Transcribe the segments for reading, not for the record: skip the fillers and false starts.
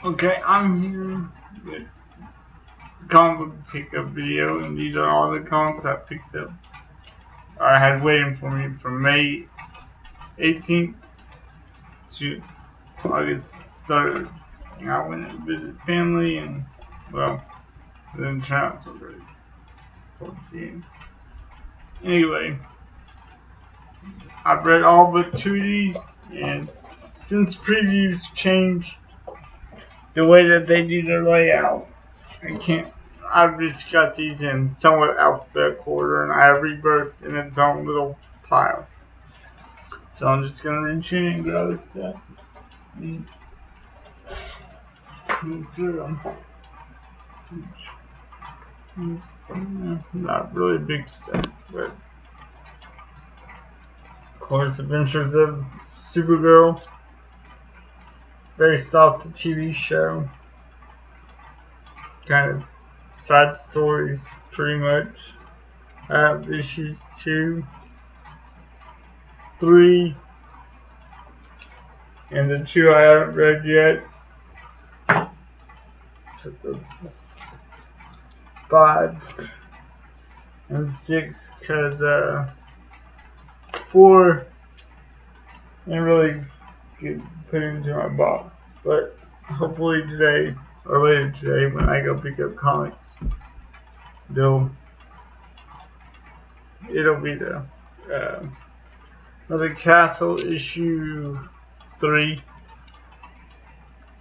Okay, I'm here with comic book pickup video, and these are all the comics I picked up. I had waiting for me from May 18th to August 3rd. And I went and visited family, and well, it didn't turn out so great towards the end. Anyway, I've read all but two of these, and since previews changed the way that they do their layout, I can't. I've just got these in somewhat alphabetical order, and I have Rebirth in its own little pile. So I'm just gonna reach in and grab this stuff and move through them. Not really big stuff, but of course, Adventures of Supergirl, based off the TV show. Kind of side stories, pretty much. I have issues 2, 3, and the 2 I haven't read yet. So those 5 and 6, because 4 didn't really get put into my box. But hopefully today or later today, when I go pick up comics, it'll be there. Another Castle issue 3.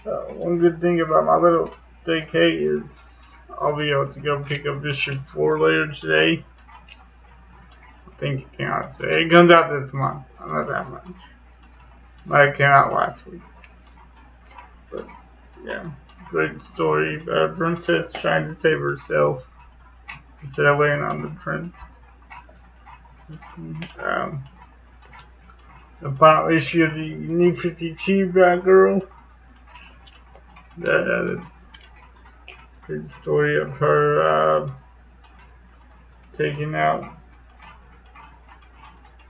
One good thing about my little vacay is I'll be able to go pick up issue 4 later today. I think it came out today. It comes out this month. Not that much. But it came out last week. But yeah, great story about a princess trying to save herself instead of waiting on the prince. The final issue of the New 52 Batgirl. That had a good story of her taking out,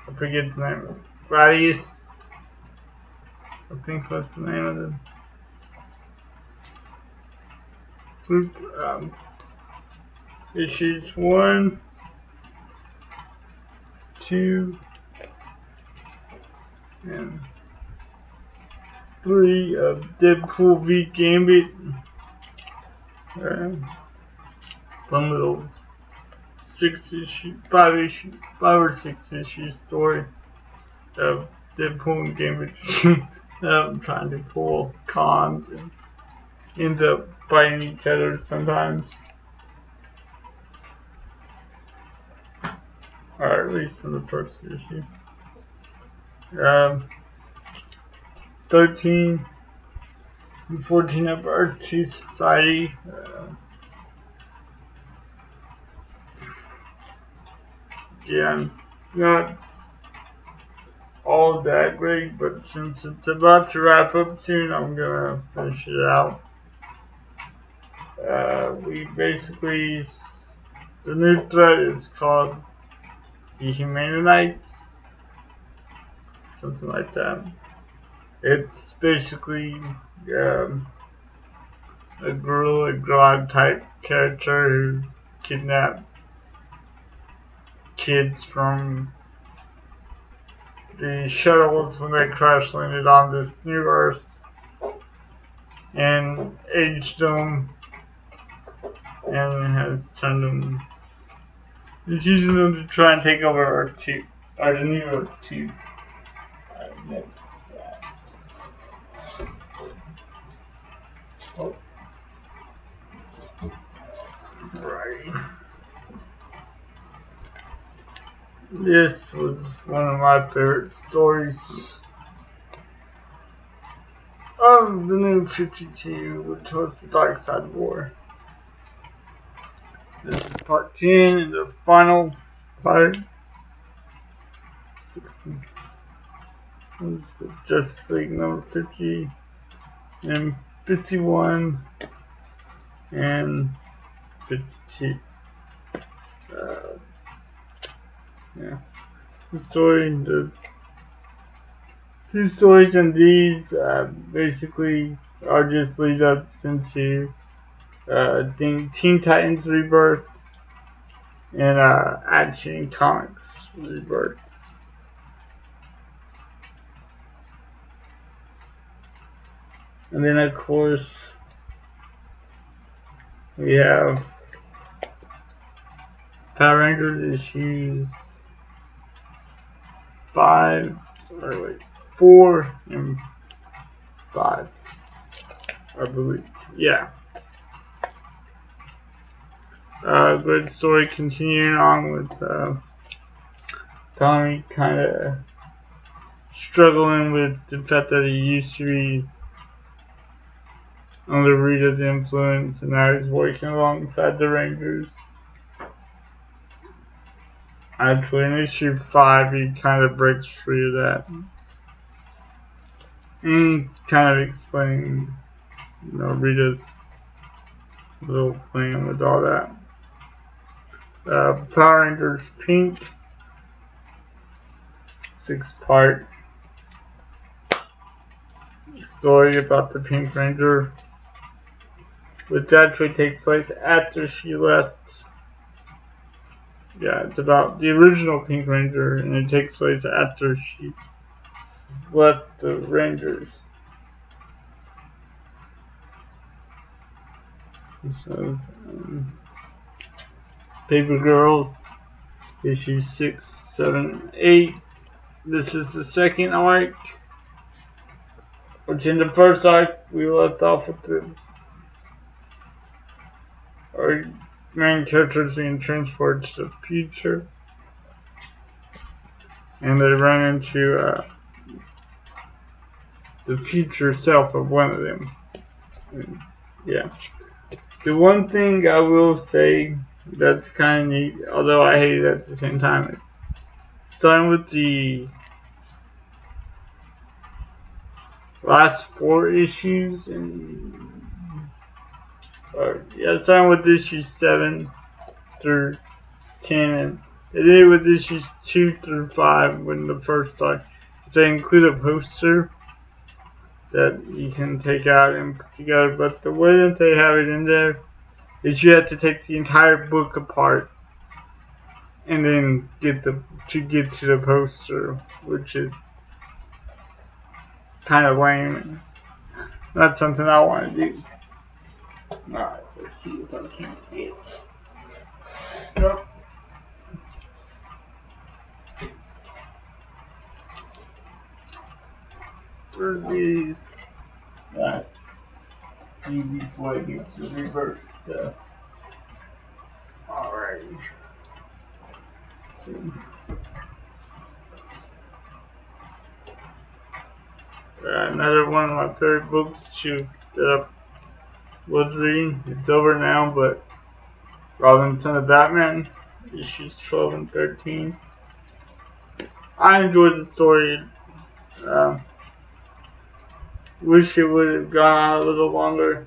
I forget the name of it, Gladius, I think that's the name of the group. Issues 1, 2, and 3 of Deadpool v Gambit. Fun little 5 or 6 issue story of Deadpool and Gambit trying to pull cons and end up fighting each other sometimes. Or at least in the first issue. 13 and 14 of Earth 2 Society. Yeah, not all that great, but since it's about to wrap up soon, I'm gonna finish it out. We basically, the new thread is called The Humanites, something like that. It's basically a Gorilla Grodd type character who kidnapped kids from the shuttles when they crash landed on this new Earth and aged them and has turned them. He's using them to try and take over Earth 2, or the new Earth 2. Next. Oh. Right. This was one of my favorite stories of the New 52, which was the Dark Side War. This is part 10 and the final part. 16. Justice League number 50 and 51 and 52. Yeah. The two stories in these basically Or just lead up into Teen Titans Rebirth and Action Comics Rebirth. And then of course we have Power Rangers issues 4 and 5, I believe. Yeah. Good story continuing on with Tommy kind of struggling with the fact that he used to be under Rita's influence and now he's working alongside the Rangers. Actually, in issue 5, he kind of breaks free of that. And kind of explaining, Rita's little plan with all that. Power Rangers Pink, 6-part story about the Pink Ranger, which actually takes place after she left. Yeah, it's about the original Pink Ranger, and it takes place after she left the Rangers. So, Paper Girls, issues 6, 7, 8. This is the second arc, which in the first arc we left off with our main characters being transported to the future, and they run into the future self of one of them. And, yeah. The one thing I will say that's kind of neat, although I hate it at the same time, is starting with the last 4 issues, starting with issues 7 through 10, and it ended with issues 2 through 5 when the first started. They include a poster that you can take out and put together, but the way that they have it in there is you have to take the entire book apart and then get to the poster, which is kind of lame. That's something I want to do. Alright, let's see if I can get it. Nope. For these last few before I get to the reverse stuff. Alright. So, another one of my favorite books that I was reading. It's over now, but Robin, Son of Batman, issues 12 and 13. I enjoyed the story. Wish it would have gone on a little longer,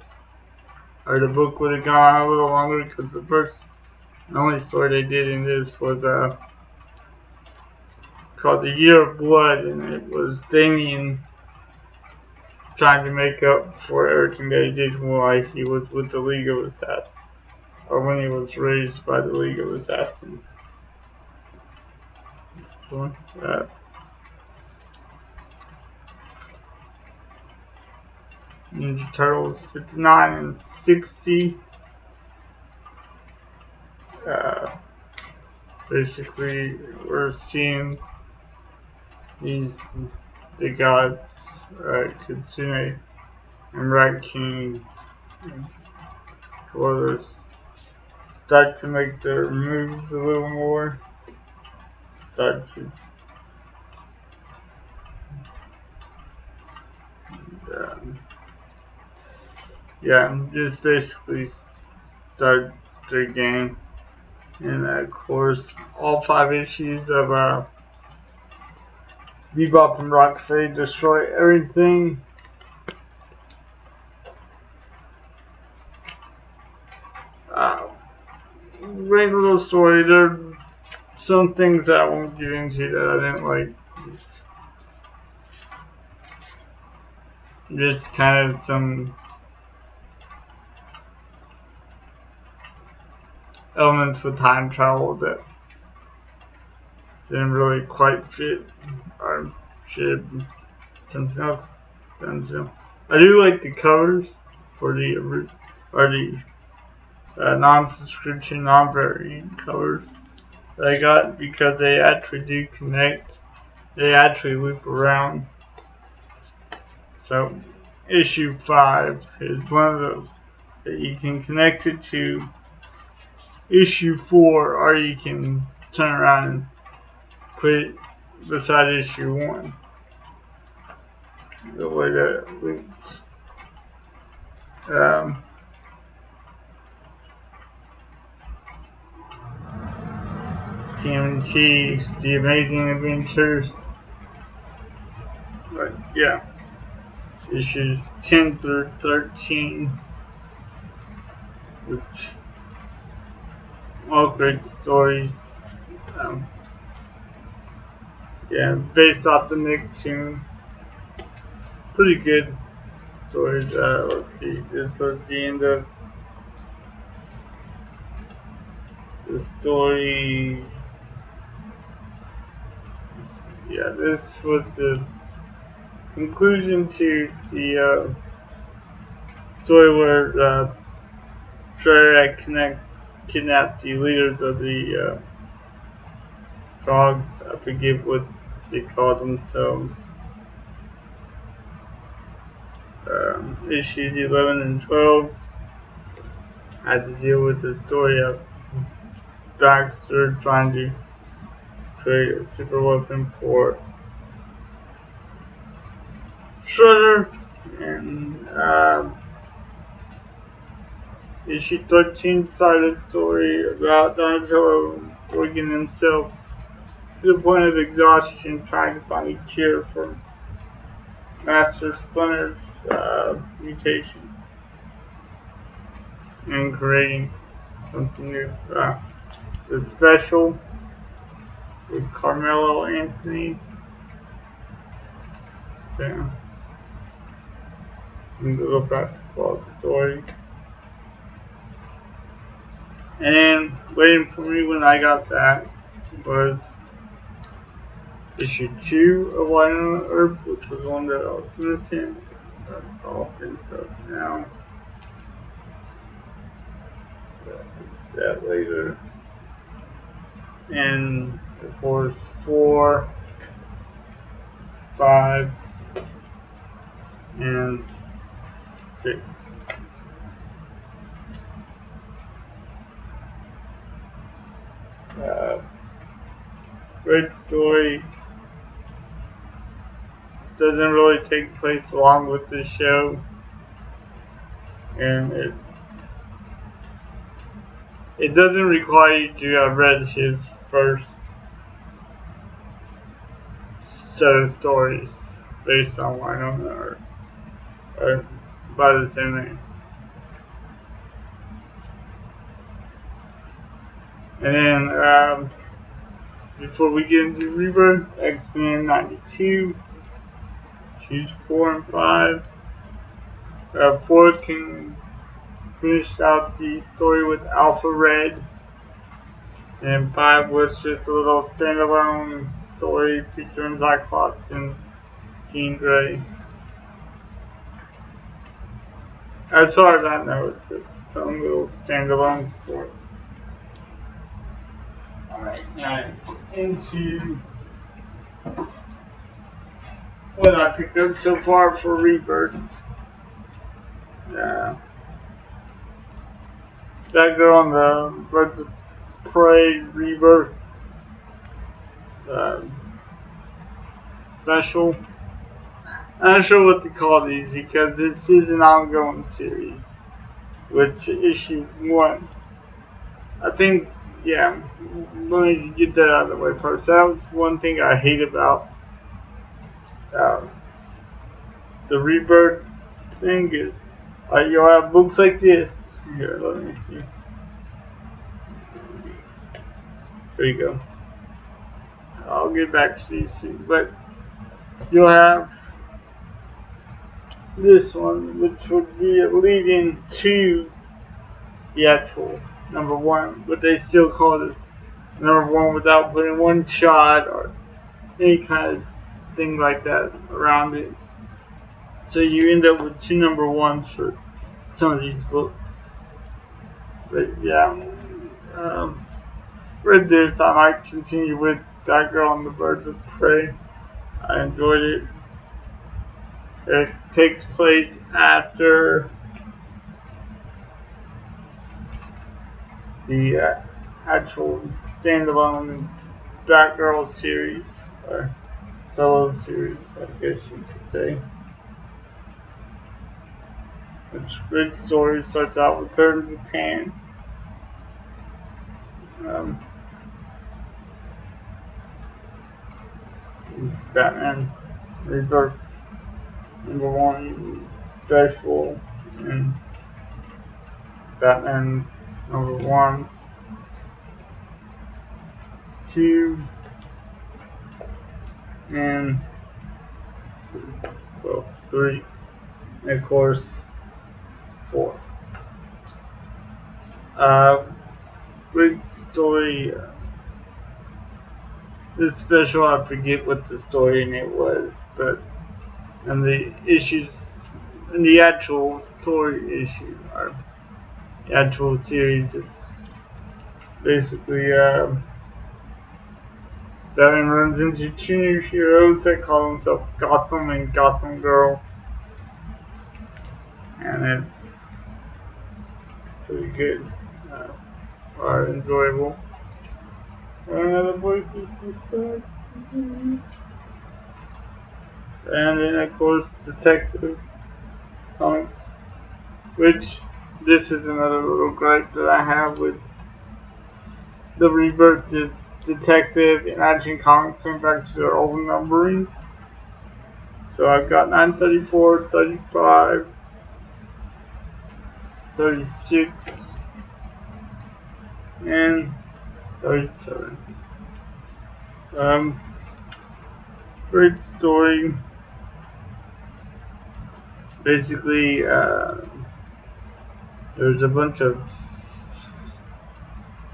or the book would have gone on a little longer, because the only story they did in this was called The Year of Blood, and it was Damian trying to make up for everything that he did while he was with the League of Assassins, or when he was raised by the League of Assassins. Ninja Turtles 59 and 60. Basically, we're seeing the gods, Kitsune and Rat King, and others, start to make their moves a little more. Start to just basically start their game. And of course, all 5 issues of Bebop and Rocksteady destroy everything. Great little story. There are some things that I won't get into that I didn't like. just kind of some elements with time travel that didn't really quite fit, or should something else done. So I do like the covers for the non-subscription, non-variant covers that I got, because they actually do connect. They actually loop around. So issue 5 is one of those that you can connect it to issue 4, or you can turn around and put it beside issue 1. The way that it loops. TMNT, The Amazing Adventures. But yeah, issues 10 through 13, which all great stories. Yeah, based off the Nicktoons. Pretty good stories. Let's see, this was the end of the story. Yeah, this was the conclusion to the story where Shredder had kidnapped the leaders of the frogs. I forget what they called themselves. Issues 11 and 12 had to deal with the story of Baxter trying to create a super weapon for Shredder, and issue 13 started a story about Donatello working himself to the point of exhaustion trying to find a cure for Master Splinter's mutation and creating something new. The special with Carmelo Anthony. Yeah. And the little basketball story. And waiting for me when I got that was issue 2 of Wynonna Earp, which was one that I was missing. That's all finished up now. That later. And of course 4, 5, and 6. Great story. Doesn't really take place along with the show, and it doesn't require you to have read his first set of stories based on Wynonna or by the same name. And then before we get into Rebirth, X-Men 92, issues 4 and 5. 4 can finish out the story with Alpha Red, and 5 was just a little standalone story featuring Cyclops and Jean Grey. As far as I know, it's its own little standalone story. Alright, now into what I picked up so far for Rebirth. That girl on the Birds of Prey Rebirth special. I'm not sure what to call these because this is an ongoing series, which issue 1. I think, yeah, let me get that out of the way first. That was one thing I hate about the Rebirth thing is you'll have books like this. Here, let me see. There you go. I'll get back to these soon. But you'll have this one, which would be leading to the actual number one, but they still call this number one without putting one shot or any kind of thing like that around it. So you end up with two number ones for some of these books. But yeah, read this. I might continue with That Girl and the Birds of Prey. I enjoyed it. It takes place after the actual standalone Batgirl series, or solo series, I guess you could say. Which good story starts out with her in Japan. Batman Rebirth #1 special, and Batman #1, 2, and well, 3, and of course 4. Great story. This special, I forget what the story in it was, but and the issues, and the actual story issue, or the actual series, it's basically Batman runs into two new heroes that call themselves Gotham and Gotham Girl, and it's pretty good, or enjoyable. Other voices and stuff. And then, of course, Detective Comics, which this is another little gripe that I have with the Rebirth is Detective and Action Comics went back to their old numbering. So I've got 934, 35, 36, and 37. Great story. Basically, there's a bunch of,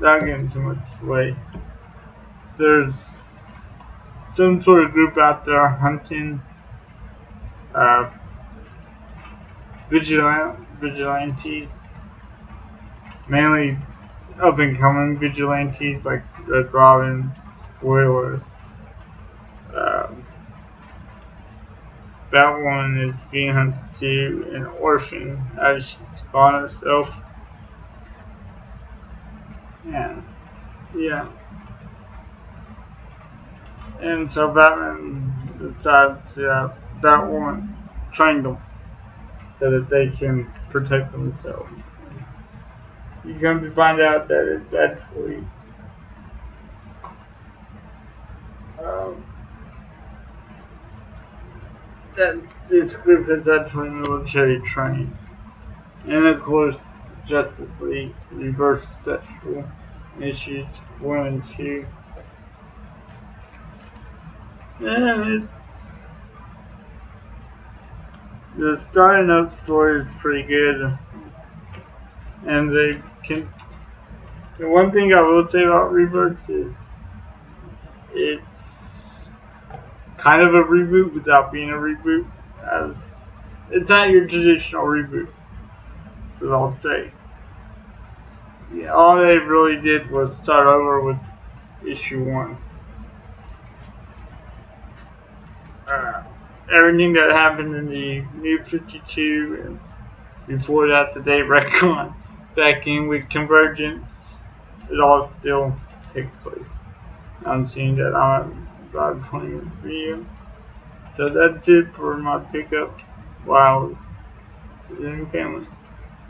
not getting too much away, there's some sort of group out there hunting vigilantes, mainly up and coming vigilantes like Red Robin, Spoiler. Batwoman is being hunted too, an orphan as she's calling herself. And yeah. And so Batman decides to have Batwoman train them so that they can protect themselves. You come to find out that it's actually that this group is actually military trained. And of course, Justice League Reverse Special issues 1 and 2. And the starting up story is pretty good. And they can. The one thing I will say about Rebirth is it's kind of a reboot without being a reboot. As it's not your traditional reboot, is what I'll say. Yeah, all they really did was start over with issue 1. Everything that happened in the New 52 and before that, the day retcon back in with Convergence, it all still takes place. I'm seeing that on about 20 minutes video. So that's it for my pickups while I was visiting family.